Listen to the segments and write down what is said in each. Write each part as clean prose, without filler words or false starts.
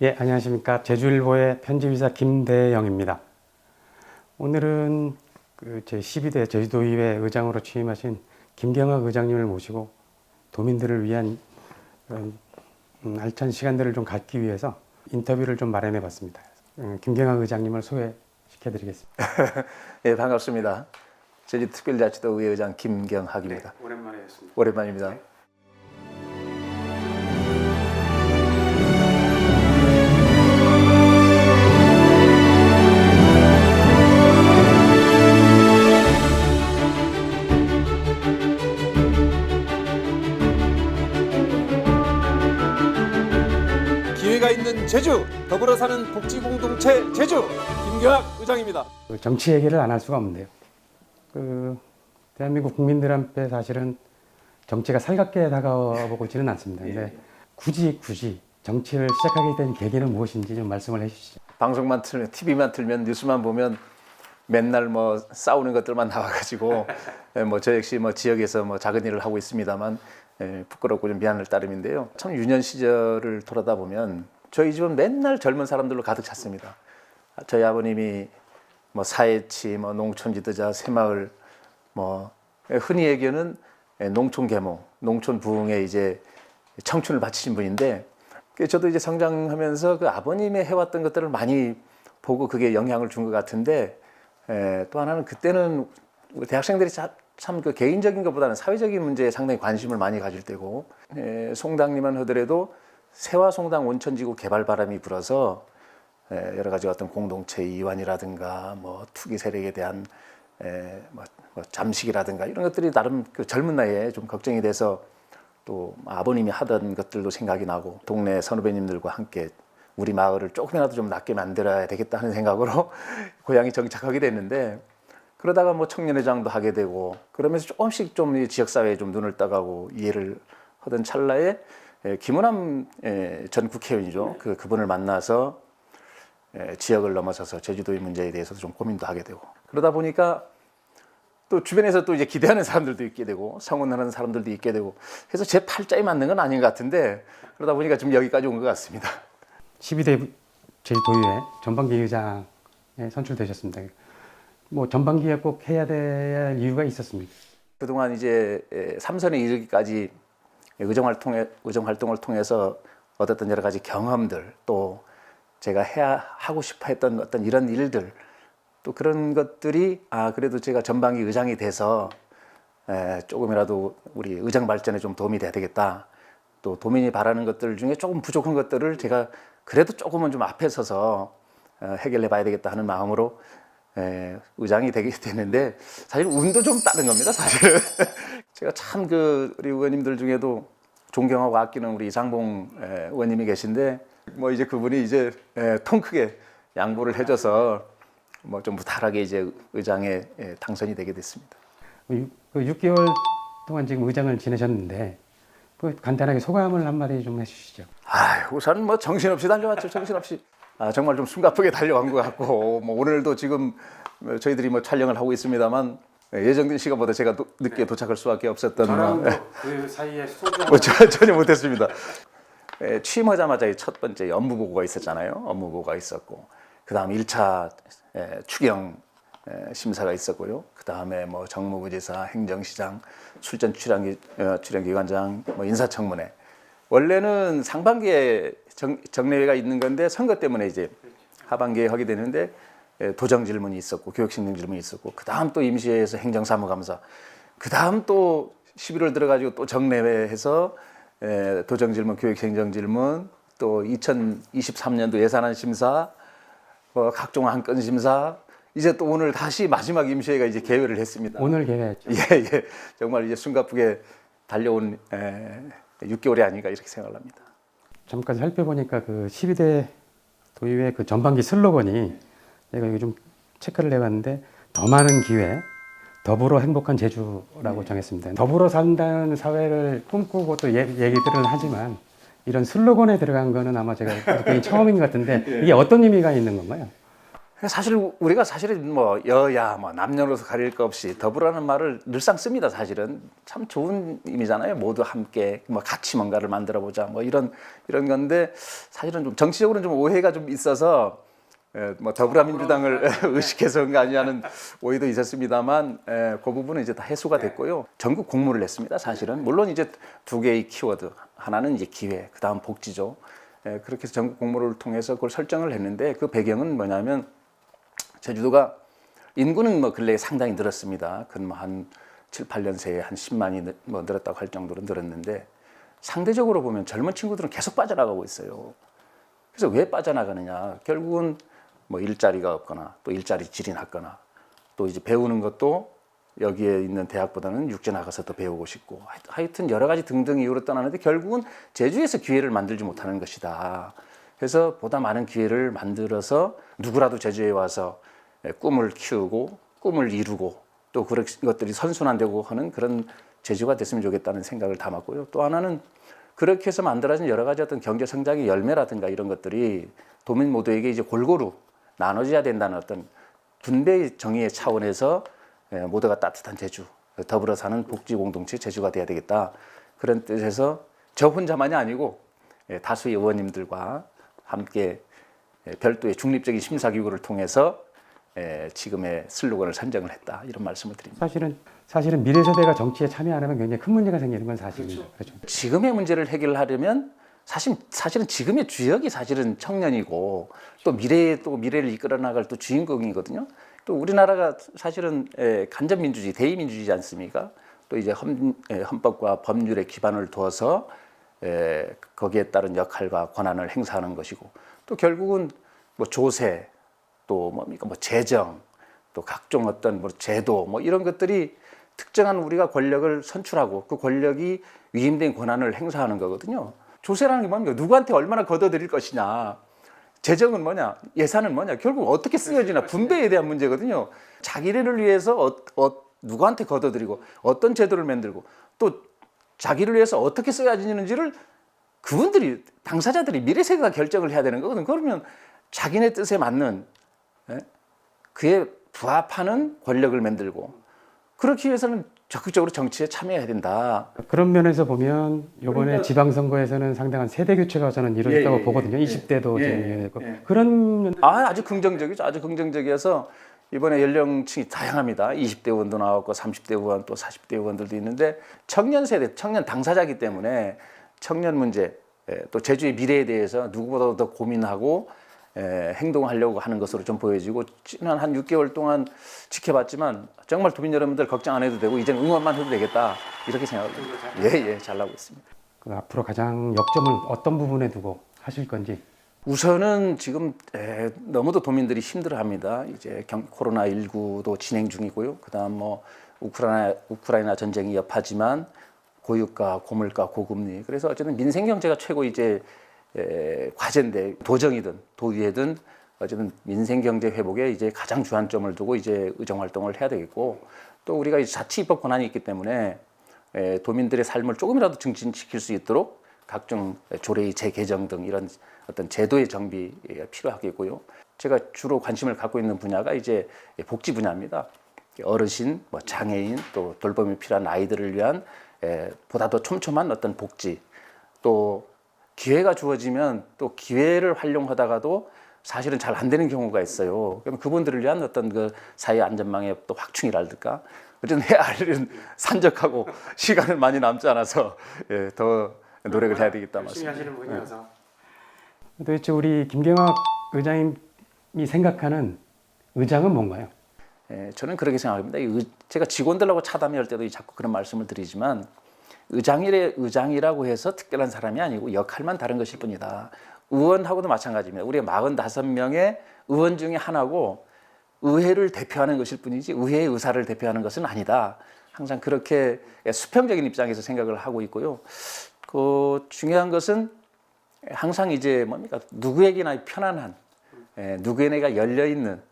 예, 안녕하십니까. 제주일보의 편집이사 김대영입니다. 오늘은 제 12대 제주도의회 의장으로 취임하신 김경학 의장님을 모시고 도민들을 위한 그런 알찬 시간들을 좀 갖기 위해서 인터뷰를 좀 마련해 봤습니다. 김경학 의장님을 소개시켜 드리겠습니다. 예, 반갑습니다. 제주특별자치도의회 의장 김경학입니다. 네, 오랜만이었습니다. 오랜만입니다. 네. 기회가 있는 제주, 더불어 사는 복지공동체 제주, 김경학 의장입니다. 정치 얘기를 안 할 수가 없는데요. 대한민국 국민들한테 사실은 정치가 살갑게 다가오지는 않습니다. 근데 굳이 정치를 시작하게 된 계기는 무엇인지 좀 말씀을 해주시죠. 방송만 틀면, TV만 틀면, 뉴스만 보면 맨날 뭐 싸우는 것들만 나와가지고 저 역시 지역에서 작은 일을 하고 있습니다만 부끄럽고 좀 미안할 따름인데요. 참 유년 시절을 돌아다 보면 저희 집은 맨날 젊은 사람들로 가득 찼습니다. 저희 아버님이 사회치, 농촌 지도자, 새마을, 흔히 얘기하는 농촌 계몽, 농촌 부흥에 이제 청춘을 바치신 분인데, 저도 이제 성장하면서 그 아버님의 해왔던 것들을 많이 보고 그게 영향을 준 것 같은데, 또 하나는 그때는 대학생들이 참 그 개인적인 것보다는 사회적인 문제에 상당히 관심을 많이 가질 때고, 송당리만 하더라도 세화송당 온천지구 개발 바람이 불어서 여러 가지 어떤 공동체 이완이라든가 투기 세력에 대한 잠식이라든가 이런 것들이 나름 그 젊은 나이에 좀 걱정이 돼서, 또 아버님이 하던 것들도 생각이 나고 동네 선후배님들과 함께 우리 마을을 조금이라도 좀 낫게 만들어야 되겠다 하는 생각으로 고향에 정착하게 됐는데, 그러다가 청년회장도 하게 되고 그러면서 조금씩 좀 지역사회에 좀 눈을 떠가고 이해를 하던 찰나에 김은남 전 국회의원이죠. 그분을 만나서 지역을 넘어서서 제주도의 문제에 대해서도 좀 고민도 하게 되고, 그러다 보니까 또 주변에서 또 이제 기대하는 사람들도 있게 되고 성원하는 사람들도 있게 되고 해서 제 팔자에 맞는 건 아닌 것 같은데, 그러다 보니까 지금 여기까지 온 것 같습니다. 12대 제주도의회 전반기 의장에 선출되셨습니다. 전반기에 꼭 해야 될 이유가 있었습니까? 그동안 이제 3선에 이르기까지 의정 활동을 통해서 얻었던 여러 가지 경험들, 또 제가 하고 싶어 했던 어떤 이런 일들, 또 그런 것들이 그래도 제가 전반기 의장이 돼서 조금이라도 우리 의정 발전에 좀 도움이 돼야 되겠다. 또 도민이 바라는 것들 중에 조금 부족한 것들을 제가 그래도 조금은 좀 앞에 서서 해결해 봐야 되겠다 하는 마음으로 의장이 되게 되는데, 사실 운도 좀 따른 겁니다, 사실은. 제가 참 우리 의원님들 중에도 존경하고 아끼는 우리 이상봉 의원님이 계신데, 이제 그분이 이제 통 크게 양보를 해줘서 좀 무탈하게 이제 의장에 당선이 되게 됐습니다. 6개월 동안 지금 의장을 지내셨는데 간단하게 소감을 한마디 좀 해주시죠. 우선 정신없이 달려왔죠. 정신없이. 정말 좀 숨가쁘게 달려간 것 같고, 오늘도 지금 저희들이 촬영을 하고 있습니다만 예정된 시간보다 제가 늦게 도착할 수밖에 없었던. 그 사이에 소주 전혀 못했습니다. 취임하자마자 첫 번째 업무 보고가 있었잖아요. 업무 보고가 있었고, 그 다음 1차 추경 심사가 있었고요. 그 다음에 정무부지사, 행정시장, 출연기관장, 인사청문회. 원래는 상반기에 정례회가 있는 건데 선거 때문에 이제 하반기에 하게 되는데 도정 질문이 있었고 교육신경 질문이 있었고, 그 다음 또 임시회에서 행정사무감사, 그 다음 또 11월 들어가지고 또 정례회해서 도정 질문, 교육행정 질문, 또 2023년도 예산안 심사, 각종 안건 심사, 이제 또 오늘 다시 마지막 임시회가 이제 개회를 했습니다. 오늘 개회했죠. 예. 정말 이제 숨가쁘게 달려온 6개월이 아닌가 이렇게 생각합니다. 잠깐 살펴보니까 그 12대 도의회 그 전반기 슬로건이, 제가 이거 좀 체크를 해봤는데, 더 많은 기회, 더불어 행복한 제주라고 정했습니다. 더불어 산다는 사회를 꿈꾸고 또 얘기들은 하지만 이런 슬로건에 들어간 거는 아마 제가 굉장히 처음인 것 같은데 이게 어떤 의미가 있는 건가요? 사실 우리가 사실은 뭐 여야 뭐 남녀노소 가릴 거 없이 더불어라는 말을 늘상 씁니다. 사실은 참 좋은 의미잖아요. 모두 함께 뭐 같이 뭔가를 만들어 보자 뭐 이런 건데 사실은 좀 정치적으로는 좀 오해가 좀 있어서 뭐 더불어민주당을 의식해서 그런 거 아니냐는 오해도 있었습니다만 그 부분은 이제 다 해소가 됐고요. 전국 공모를 냈습니다. 사실은 물론 이제 두 개의 키워드 하나는 이제 기회, 그 다음 복지죠. 그렇게 해서 전국 공모를 통해서 그걸 설정을 했는데 그 배경은 뭐냐면 제주도가 인구는 뭐 근래에 상당히 늘었습니다. 그한 7, 8년 새에 한 10만이 뭐 늘었다고 할 정도로 늘었는데 상대적으로 보면 젊은 친구들은 계속 빠져나가고 있어요. 그래서 왜 빠져나가느냐? 결국은 뭐 일자리가 없거나 또 일자리 질이 낮거나 또 이제 배우는 것도 여기에 있는 대학보다는 육지 나가서 더 배우고 싶고 하여튼 여러 가지 등등 이유로 떠나는데 결국은 제주에서 기회를 만들지 못하는 것이다. 그래서 보다 많은 기회를 만들어서 누구라도 제주에 와서 꿈을 키우고 꿈을 이루고 또 그런 것들이 선순환되고 하는 그런 제주가 됐으면 좋겠다는 생각을 담았고요. 또 하나는 그렇게 해서 만들어진 여러 가지 어떤 경제 성장의 열매라든가 이런 것들이 도민 모두에게 이제 골고루 나눠져야 된다는 어떤 분배 정의의 차원에서 모두가 따뜻한 제주, 더불어 사는 복지 공동체 제주가 돼야 되겠다. 그런 뜻에서 저 혼자만이 아니고 다수의 의원님들과 함께 별도의 중립적인 심사기구를 통해서 지금의 슬로건을 선정을 했다. 이런 말씀을 드립니다. 사실은 미래 세대가 정치에 참여 안 하면 굉장히 큰 문제가 생기는 건 사실입니다. 그렇죠. 지금의 문제를 해결하려면 사실은 지금의 주역이 사실은 청년이고 또 미래를 이끌어 나갈 또 주인공이거든요. 또 우리나라가 사실은 간접민주주의, 대의민주주의지 않습니까? 또 이제 헌법과 법률의 기반을 두어서 거기에 따른 역할과 권한을 행사하는 것이고 또 결국은 뭐 조세 또 뭡니까 뭐 재정 또 각종 어떤 뭐 제도 뭐 이런 것들이 특정한 우리가 권력을 선출하고 그 권력이 위임된 권한을 행사하는 거거든요. 조세라는 게 뭡니까? 누구한테 얼마나 걷어들일 것이냐. 재정은 뭐냐? 예산은 뭐냐? 결국 어떻게 쓰여지나 분배에 대한 문제거든요. 자기를 위해서 누구한테 걷어들이고 어떤 제도를 만들고 또 자기를 위해서 어떻게 써야지는지를 그분들이 당사자들이 미래 세대가 결정을 해야 되는 거거든요. 그러면 자기네 뜻에 맞는 그에 부합하는 권력을 만들고 그렇기 위해서는 적극적으로 정치에 참여해야 된다. 그런 면에서 보면 이번에 지방선거에서는 상당한 세대 교체가 저는 이루어졌다고 보거든요. 20대도 그런 면 아주 긍정적이죠. 아주 긍정적이어서 이번에 연령층이 다양합니다. 20대 의원도 나왔고 30대 의원 또 40대 의원들도 있는데 청년 세대, 청년 당사자이기 때문에 청년 문제 또 제주의 미래에 대해서 누구보다도 더 고민하고 행동하려고 하는 것으로 좀 보여지고 지난 한 6개월 동안 지켜봤지만 정말 도민 여러분들 걱정 안 해도 되고 이제 응원만 해도 되겠다 이렇게 생각을 합니다. 예, 잘 나오고 있습니다. 그 앞으로 가장 역점을 어떤 부분에 두고 하실 건지. 우선은 지금 너무도 도민들이 힘들어합니다. 이제 코로나19도 진행 중이고요. 그다음 뭐 우크라이나 전쟁이 여파지만 고유가, 고물가, 고금리. 그래서 어쨌든 민생 경제가 최고 이제 과제인데 도정이든 도의회든 어쨌든 민생 경제 회복에 이제 가장 주안점을 두고 이제 의정 활동을 해야 되겠고 또 우리가 이제 자치 입법 권한이 있기 때문에 도민들의 삶을 조금이라도 증진시킬 수 있도록 각종 조례의 재개정 등 이런 어떤 제도의 정비가 필요하겠고요. 제가 주로 관심을 갖고 있는 분야가 이제 복지 분야입니다. 어르신, 뭐 장애인, 또 돌봄이 필요한 아이들을 위한 보다 더 촘촘한 어떤 복지, 또 기회가 주어지면 또 기회를 활용하다가도 사실은 잘 안 되는 경우가 있어요. 그럼 그분들을 위한 어떤 그 사회 안전망의 또 확충이랄까. 어쨌든 해야 할 일은 산적하고 시간은 많이 남지 않아서 더 노력을 해야 되겠다 말씀입니다. 하시는 분이어서. 도대체 우리 김경학 의장님이 생각하는 의장은 뭔가요? 저는 그렇게 생각합니다. 제가 직원들하고 차담회할 때도 자꾸 그런 말씀을 드리지만 의장이라고 해서 특별한 사람이 아니고 역할만 다른 것일 뿐이다. 의원하고도 마찬가지입니다. 우리가 45명의 의원 중에 하나고 의회를 대표하는 것일 뿐이지 의회의 의사를 대표하는 것은 아니다. 항상 그렇게 수평적인 입장에서 생각을 하고 있고요. 그 중요한 것은 항상 이제 뭡니까 누구에게나 편안한, 누구에게나 열려 있는,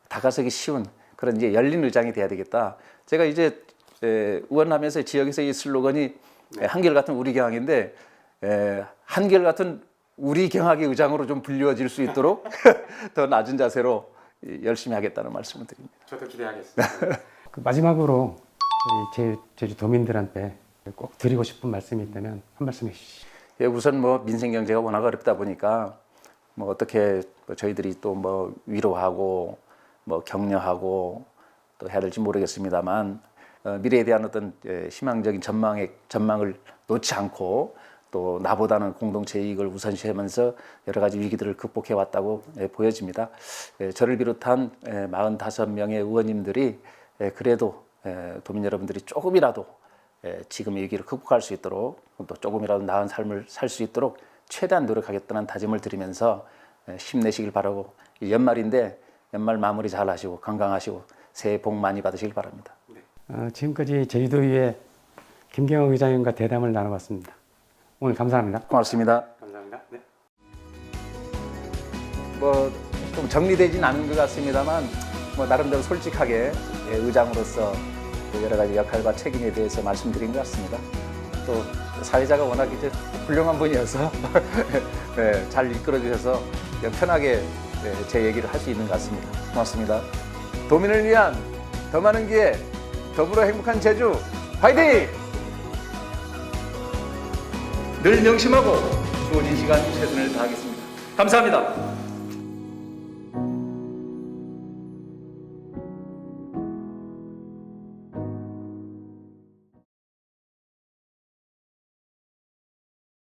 다가서기 쉬운 그런 이제 열린 의장이 돼야 되겠다. 제가 이제 의원하면서 지역에서 이 슬로건이 한결같은 우리 경학인데 한결같은 우리 경학의 의장으로 좀 불리워질 수 있도록 더 낮은 자세로 열심히 하겠다는 말씀을 드립니다. 저도 기대하겠습니다. 그 마지막으로 저희 제주 도민들한테 꼭 드리고 싶은 말씀이 있다면 한 말씀 해주시죠. 예, 우선 뭐 민생 경제가 워낙 어렵다 보니까 뭐 어떻게 뭐 저희들이 또 뭐 위로하고 뭐 격려하고 또 해야 될지 모르겠습니다만 미래에 대한 어떤 희망적인 전망을 놓지 않고 또 나보다는 공동체 이익을 우선시하면서 여러 가지 위기들을 극복해 왔다고 보여집니다. 저를 비롯한 45명의 의원님들이 그래도 도민 여러분들이 조금이라도 지금의 위기를 극복할 수 있도록 또 조금이라도 나은 삶을 살 수 있도록 최대한 노력하겠다는 다짐을 드리면서 힘내시길 바라고, 연말인데 연말 마무리 잘 하시고 건강하시고 새해 복 많이 받으시길 바랍니다. 지금까지 제주도의회 김경학 의장님과 대담을 나눠봤습니다. 오늘 감사합니다. 고맙습니다. 감사합니다. 네. 뭐 좀 정리되진 않은 것 같습니다만 뭐 나름대로 솔직하게 의장으로서 여러 가지 역할과 책임에 대해서 말씀드린 것 같습니다. 또 사회자가 워낙 이제 훌륭한 분이어서 네, 잘 이끌어 주셔서 편하게 제 얘기를 할 수 있는 것 같습니다. 고맙습니다. 도민을 위한 더 많은 기회, 더불어 행복한 제주, 화이팅! 늘 명심하고 주어진 시간 최선을 다하겠습니다. 감사합니다.